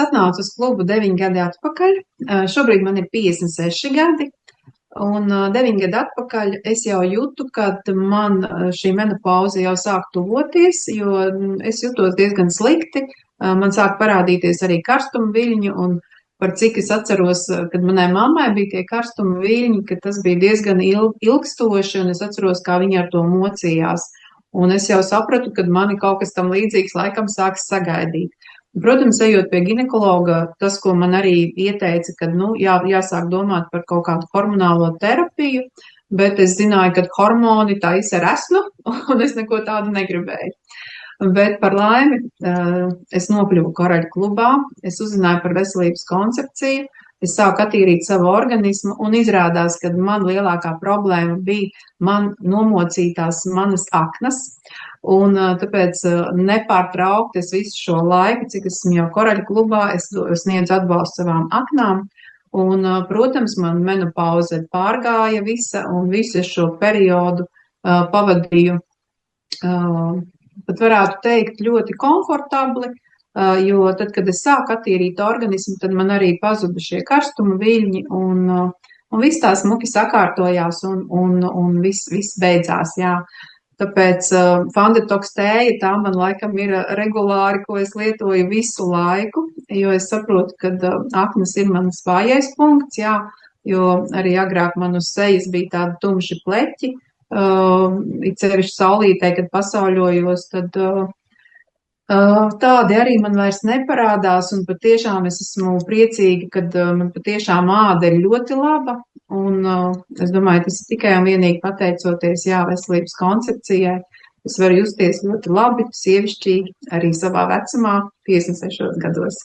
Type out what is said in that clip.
Atnācu uz klubu 9 gadi atpakaļ. Šobrīd man ir 56 gadi. Un 9 gadu atpakaļ es jau jūtu, kad man šī menopauze jau sāk tuvoties, jo es jutos diezgan slikti. Man sāk parādīties arī karstuma viļņi, un par cik es atceros, kad manai mammai bija tie karstuma viļņi, ka tas bija diezgan ilgstoši, un es atceros, kā viņa ar to mocījās. Un es jau sapratu, ka mani kaut kas tam līdzīgs laikam sāks sagaidīt. Protams, ejot pie ginekologa, tas, ko man arī ieteica, ka jāsāk domāt par kaut kādu hormonālo terapiju, bet es zināju, ka hormoni taisa resnu, un es neko tādu negribēju. Bet par laimi es nokļuvu Karaļu klubā, es uzzināju par veselības koncepciju, es sāku attīrīt savu organismu, un izrādās, ka man lielākā problēma bija man nomocītās manas aknas. Un tāpēc nepārtraukti es visu šo laiku, cik esmu jau Karaļu klubā, es sniedzu atbalstu savām aknām. Un, protams, man menopauze pārgāja visa, un visu šo periodu pavadīju, pat varētu teikt, ļoti komfortabli, jo tad, kad es sāku attīrīt organismu, tad man arī pazuda šie karstuma viļņi, un viss tā smuki sakārtojās, un viss beidzās, jā. Tāpēc Fandetoks tēja, tā man laikam ir regulāri, ko es lietoju visu laiku, jo es saprotu, ka aknas ir mans vājais punkts, jā, jo arī agrāk man uz sejas bija tādi tumši pleķi, it sevišķi saulītē, kad pasauļojos, tad tādi arī man vairs neparādās, un patiešām es esmu priecīga, kad man patiešām āda ir ļoti laba, un es domāju, tas ir tikai un vienīgi pateicoties, veselības koncepcijai. Es varu justies ļoti labi, sievišķīgi, arī savā vecumā, 56 gados.